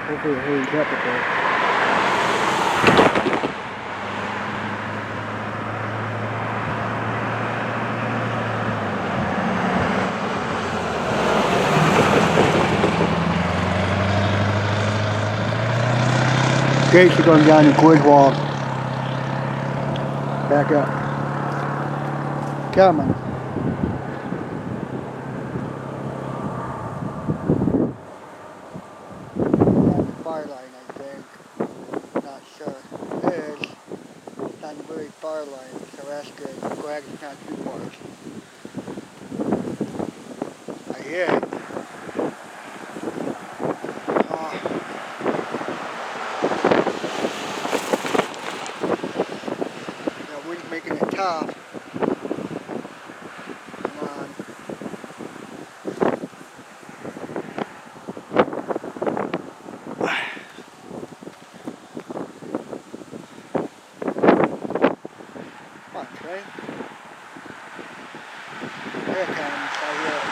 Hopefully it hurries up a bit. Gates are going down the grid wall. Back up. Come on. On the far line, I think. Not sure. It is. It's on the very far line, so that's good. I'm glad it's not too far. I hear it. Making it tough. Come on. Come on, Trey. There it comes. Right here.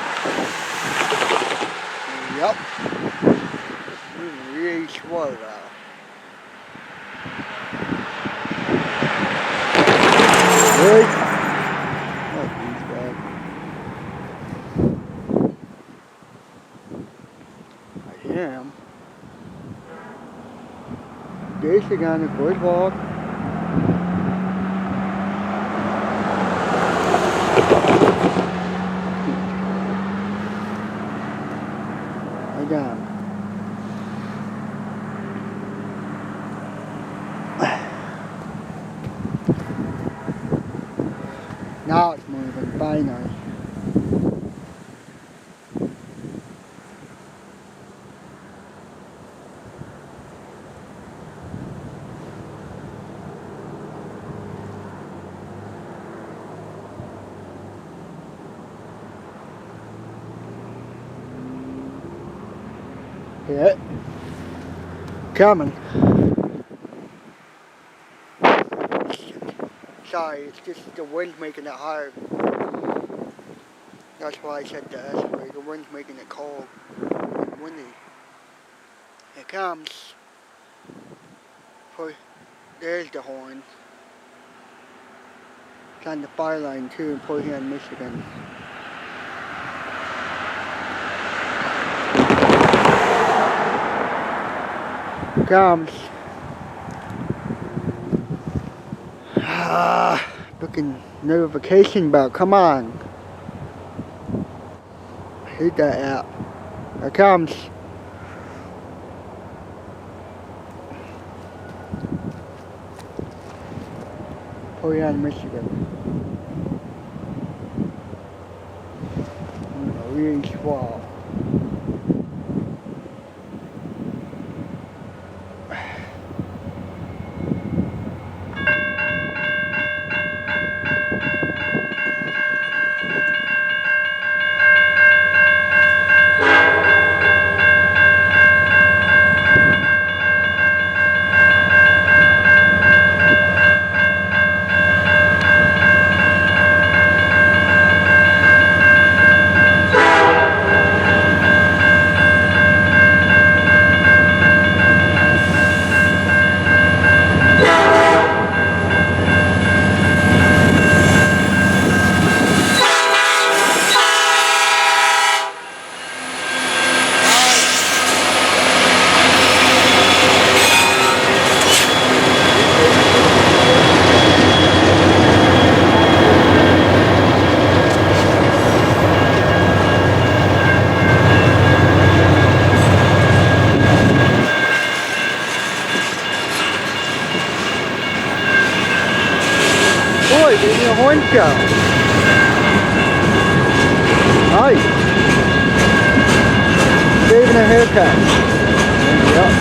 Yup. Moving really slow now. Really? Oh, he's bad. I am. Basically on the boardwalk. I got him. Now it's moving, finally. Yeah. Coming. Sorry, it's just the wind's making it hard. That's why I said the S-way. The wind's making it cold and windy. Here it comes. There's the horn. It's on the fire line too in Port Huron, Michigan. Here it comes. Looking notification bell, come on. I hate that app. Here it comes. Port Huron, Michigan. Really swell. Boy, gave me a horn show. Nice. Saving a haircut. Yep.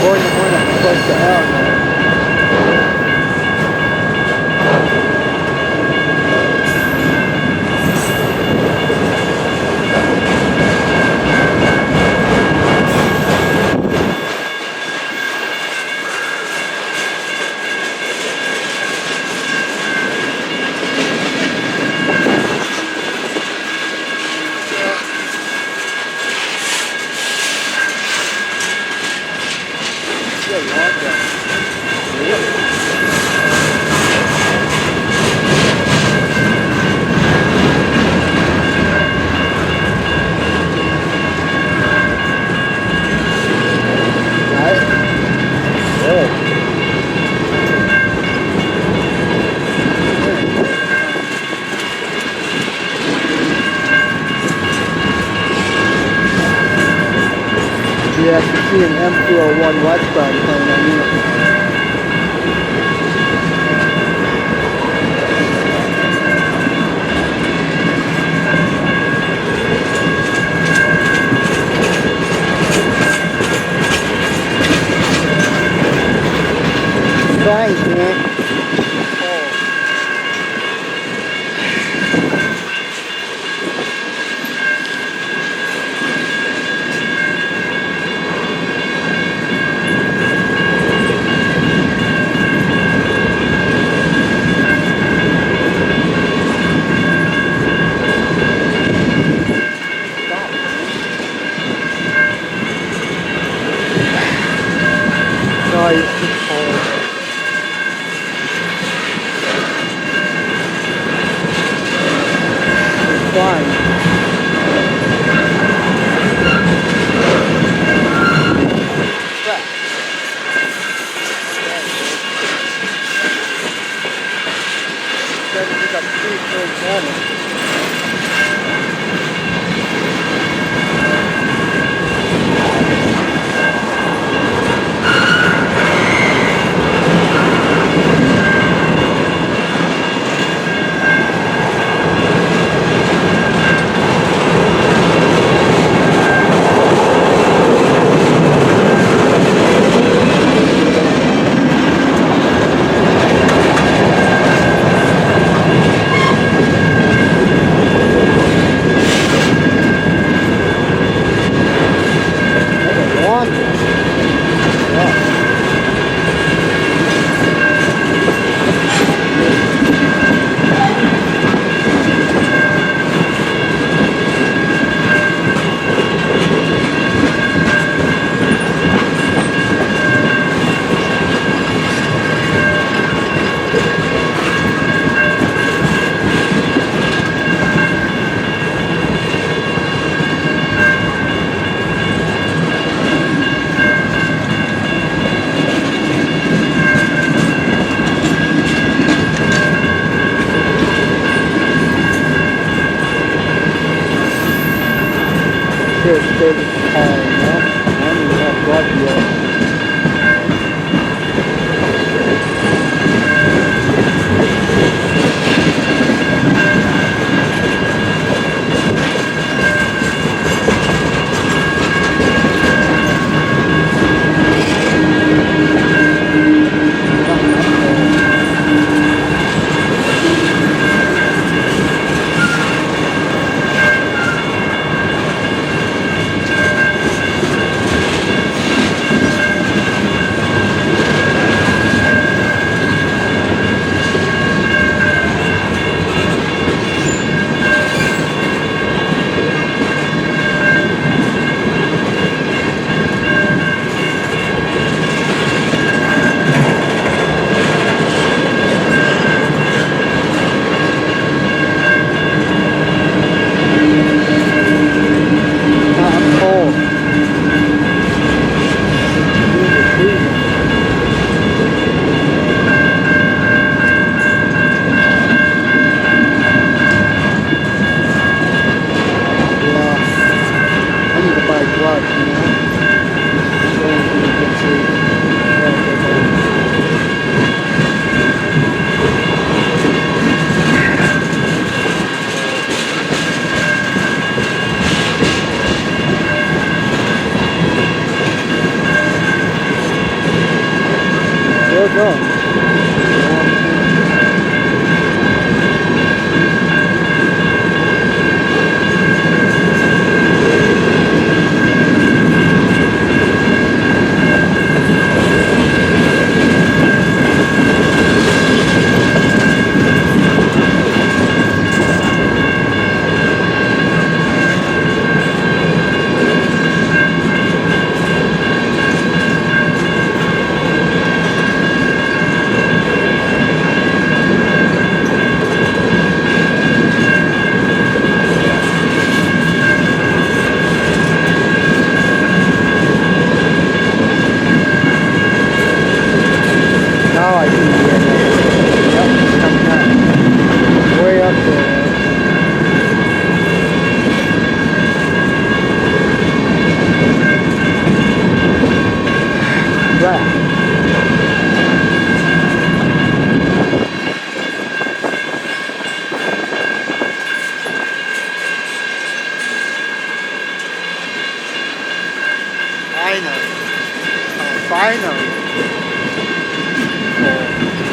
Or the one that's close to L. You actually see an M301 westbound plane on you. Thanks, man. Sorry, it's too cold. It's fine. Now I see it. Yep, it's coming up. Way up there. Right. Finally. Finally. Oh.